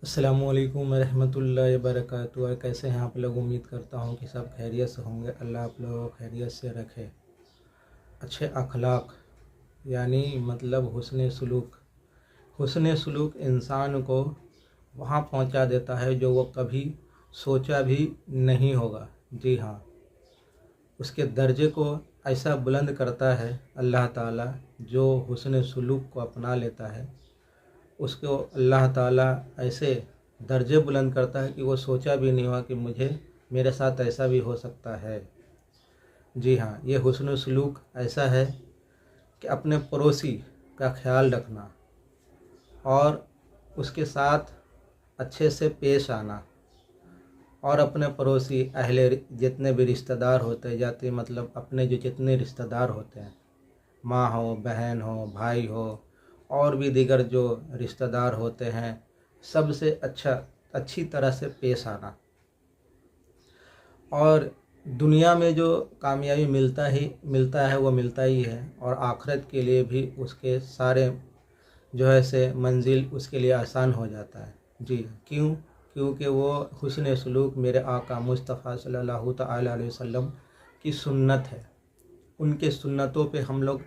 अस्सलामुअलैकुम रहमतुल्लाहि वबरकातुहू। कैसे हैं आप लोग? उम्मीद करता हूँ कि सब खैरियत से होंगे। अल्लाह आप लोगों को खैरियत से रखे। अच्छे अखलाक यानी मतलब हुस्न सलूक। हुस्न सलूक इंसान को वहाँ पहुँचा देता है जो वो कभी सोचा भी नहीं होगा। जी हाँ, उसके दर्जे को ऐसा बुलंद करता है अल्लाह ताला। जो हुस्न सलूक को अपना लेता है उसको अल्लाह ताला ऐसे दर्जे बुलंद करता है कि वो सोचा भी नहीं हुआ कि मेरे साथ ऐसा भी हो सकता है। जी हाँ, ये हुस्न सलूक ऐसा है कि अपने पड़ोसी का ख्याल रखना और उसके साथ अच्छे से पेश आना, और अपने पड़ोसी अहले जितने भी रिश्तेदार होते जाते मतलब अपने जो जितने रिश्तेदार होते हैं, माँ हो, बहन हो, भाई हो, और भी दीगर जो रिश्तेदार होते हैं, सबसे अच्छी तरह से पेश आना। और दुनिया में जो कामयाबी मिलता है वो मिलता ही है, और आखिरत के लिए भी उसके सारे जो है से मंजिल उसके लिए आसान हो जाता है। जी क्यों? क्योंकि वो हुस्न सलूक मेरे आका मुस्तफ़ा सल्लल्लाहु तआला अलैहि वसल्लम की सुन्नत है। उनके सुन्नतों पे हम लोग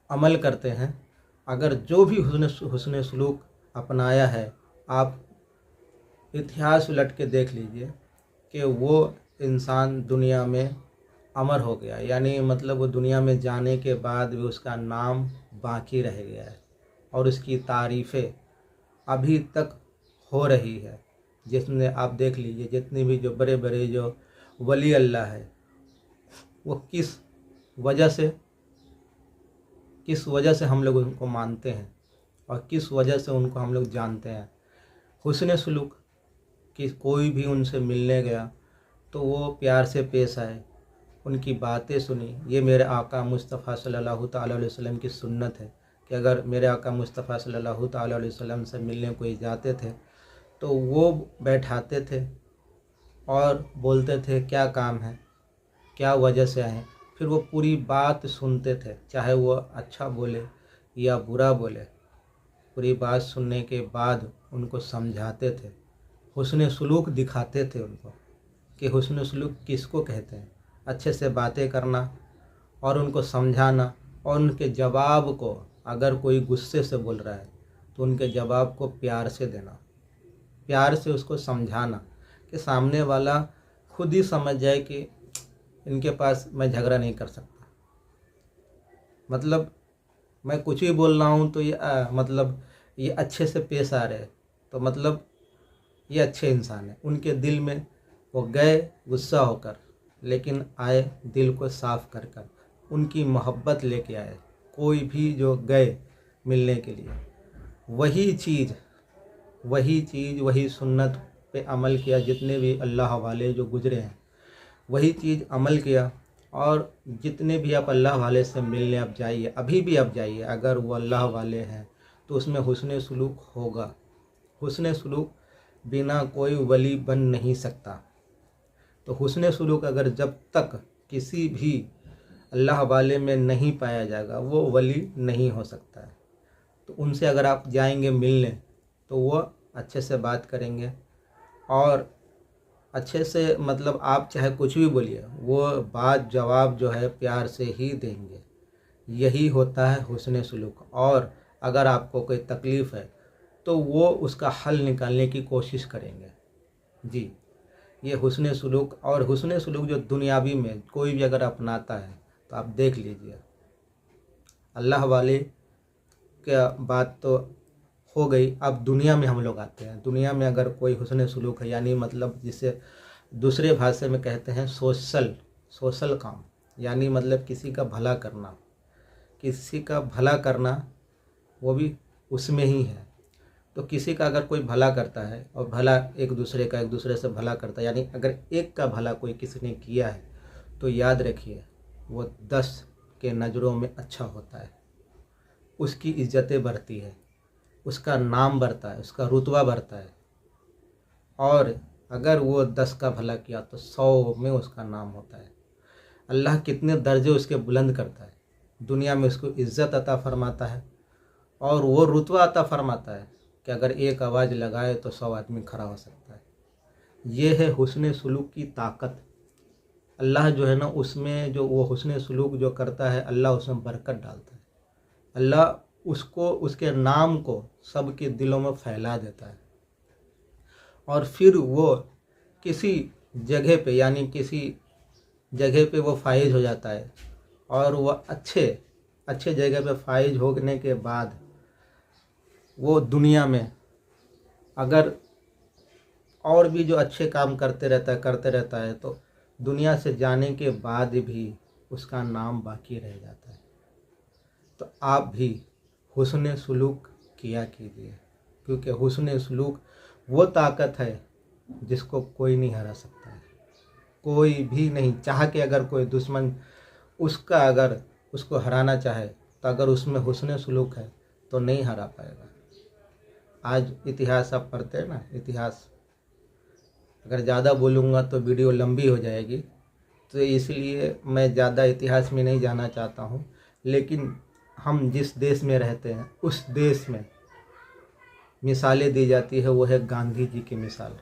अमल करते हैं। अगर जो भी हुस्न सलूक अपनाया है, आप इतिहास उलट के देख लीजिए कि वो इंसान दुनिया में अमर हो गया, यानी मतलब वो दुनिया में जाने के बाद भी उसका नाम बाकी रह गया है और उसकी तारीफ़ें अभी तक हो रही है। जिसने आप देख लीजिए जितने भी जो बड़े बड़े जो वली अल्लाह है, वो किस वजह से हम लोग उनको मानते हैं और किस वजह से उनको हम लोग जानते हैं। हुस्न सलूक कि कोई भी उनसे मिलने गया तो वो प्यार से पेश आए, उनकी बातें सुनी। ये मेरे आका मुस्तफ़ा सल्लल्लाहु तआला अलैहि वसल्लम की सुन्नत है कि अगर मेरे आका मुस्तफ़ा सल्लल्लाहु तआला अलैहि वसल्लम से मिलने कोई जाते थे तो वो बैठाते थे और बोलते थे क्या काम है, क्या वजह से आए। फिर वो पूरी बात सुनते थे, चाहे वो अच्छा बोले या बुरा बोले। पूरी बात सुनने के बाद उनको समझाते थे, हुस्न सलूक दिखाते थे उनको कि हुस्न सलूक किसको कहते हैं। अच्छे से बातें करना और उनको समझाना, और उनके जवाब को अगर कोई गुस्से से बोल रहा है तो उनके जवाब को प्यार से देना, प्यार से उसको समझाना कि सामने वाला खुद ही समझ जाए कि इनके पास मैं झगड़ा नहीं कर सकता। मतलब मैं कुछ भी बोल रहा हूँ तो ये अच्छे से पेश आ रहे हैं, तो मतलब ये अच्छे इंसान है। उनके दिल में वो गए गुस्सा होकर, लेकिन आए दिल को साफ कर कर, उनकी मोहब्बत लेके आए। कोई भी जो गए मिलने के लिए वही सुन्नत पे अमल किया। जितने भी अल्लाह वाले जो गुजरे हैं वही चीज़ अमल किया। और जितने भी आप अल्लाह वाले से मिलने आप जाइए, अभी भी आप जाइए, अगर वो अल्लाह वाले हैं तो उसमें हुस्न सलूक होगा। हुस्न सलूक बिना कोई वली बन नहीं सकता। तो हुस्न सलूक अगर जब तक किसी भी अल्लाह वाले में नहीं पाया जाएगा वो वली नहीं हो सकता है। तो उनसे अगर आप जाएंगे मिलने तो वो अच्छे से बात करेंगे और अच्छे से मतलब आप चाहे कुछ भी बोलिए, वो बात जवाब जो है प्यार से ही देंगे। यही होता है हुस्न सलूक। और अगर आपको कोई तकलीफ़ है तो वो उसका हल निकालने की कोशिश करेंगे। जी, ये हुस्न सलूक। और हुस्न सलूक जो दुनियावी में कोई भी अगर अपनाता है तो आप देख लीजिए, अल्लाह वाले क्या बात तो हो गई। अब दुनिया में हम लोग आते हैं। दुनिया में अगर कोई हुस्न सलूक है, यानी मतलब जिसे दूसरे भाषा में कहते हैं सोशल काम, यानी मतलब किसी का भला करना, वो भी उसमें ही है। तो किसी का अगर कोई भला करता है और भला एक दूसरे से भला करता है, यानी अगर एक का भला कोई किसी ने किया है तो याद रखिए वो 10 के नज़रों में अच्छा होता है। उसकी इज्जतें बढ़ती है, उसका नाम बढ़ता है, उसका रुतबा बढ़ता है। और अगर वो 10 का भला किया तो 100 में उसका नाम होता है। अल्लाह कितने दर्जे उसके बुलंद करता है, दुनिया में उसको इज़्ज़त अता फरमाता है और वो रुतबा अता फरमाता है कि अगर एक आवाज़ लगाए तो 100 आदमी खड़ा हो सकता है। ये है हुस्न सलूक की ताकत। अल्लाह जो है ना, उसमें जो वो हुस्न सलूक जो करता है, अल्लाह उसमें बरकत डालता है। अल्लाह उसको, उसके नाम को सबके दिलों में फैला देता है और फिर वो किसी जगह पे, यानी किसी जगह पे वो फाइज हो जाता है और वह अच्छे जगह पे फाइज होने के बाद वो दुनिया में अगर और भी जो अच्छे काम करते रहता है तो दुनिया से जाने के बाद भी उसका नाम बाकी रह जाता है। तो आप भी हुस्न सलूक किया कीजिए, क्योंकि हुस्न सलूक वो ताकत है जिसको कोई नहीं हरा सकता है, कोई भी नहीं। चाह के अगर कोई दुश्मन अगर उसको हराना चाहे तो अगर उसमें हुस्न सलूक है तो नहीं हरा पाएगा। आज इतिहास आप पढ़ते हैं ना, इतिहास अगर ज़्यादा बोलूँगा तो वीडियो लंबी हो जाएगी, तो इसलिए मैं ज़्यादा इतिहास में नहीं जाना चाहता हूँ। लेकिन हम जिस देश में रहते हैं उस देश में मिसालें दी जाती है, वो है गांधी जी की मिसाल।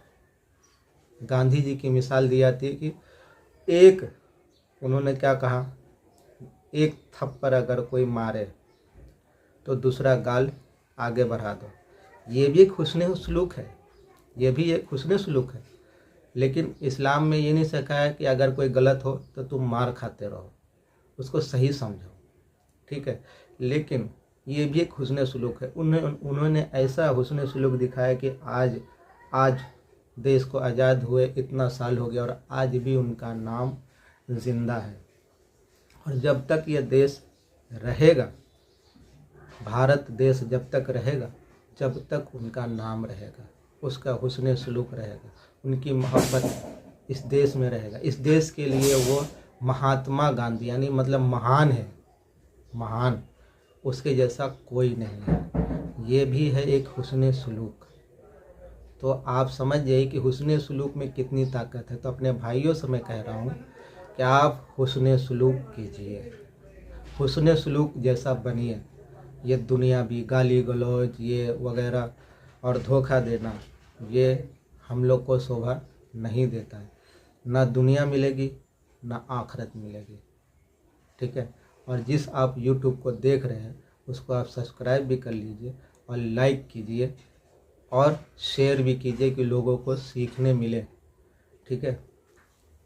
गांधी जी की मिसाल दी जाती है कि उन्होंने क्या कहा, एक थप्पड़ अगर कोई मारे तो दूसरा गाल आगे बढ़ा दो। ये भी एक हुस्न सलूक है, ये भी एक हुस्न सलूक है। लेकिन इस्लाम में ये नहीं सिखाया कि अगर कोई गलत हो तो तुम मार खाते रहो, उसको सही समझो, ठीक है। लेकिन ये भी एक हुस्न सलूक है। उन्होंने ऐसा हुस्न सलूक दिखाया कि आज देश को आज़ाद हुए इतना साल हो गया और आज भी उनका नाम जिंदा है। और जब तक ये देश रहेगा, भारत देश जब तक रहेगा, जब तक उनका नाम रहेगा, उसका हुस्न सलूक रहेगा, उनकी मोहब्बत इस देश में रहेगा। इस देश के लिए वो महात्मा गांधी, यानी मतलब महान है, महान, उसके जैसा कोई नहीं है। ये भी है एक हुस्न सलूक। तो आप समझ जाइए कि हुस्न सलूक में कितनी ताकत है। तो अपने भाइयों से मैं कह रहा हूँ कि आप हुस्न सलूक कीजिए, हुस्न सलूक जैसा बनिए। ये दुनिया भी गाली गलौज ये वगैरह और धोखा देना, ये हम लोग को शोभा नहीं देता है। ना दुनिया मिलेगी ना आखिरत मिलेगी, ठीक है। और जिस आप YouTube को देख रहे हैं उसको आप सब्सक्राइब भी कर लीजिए और लाइक कीजिए और शेयर भी कीजिए कि लोगों को सीखने मिले, ठीक है।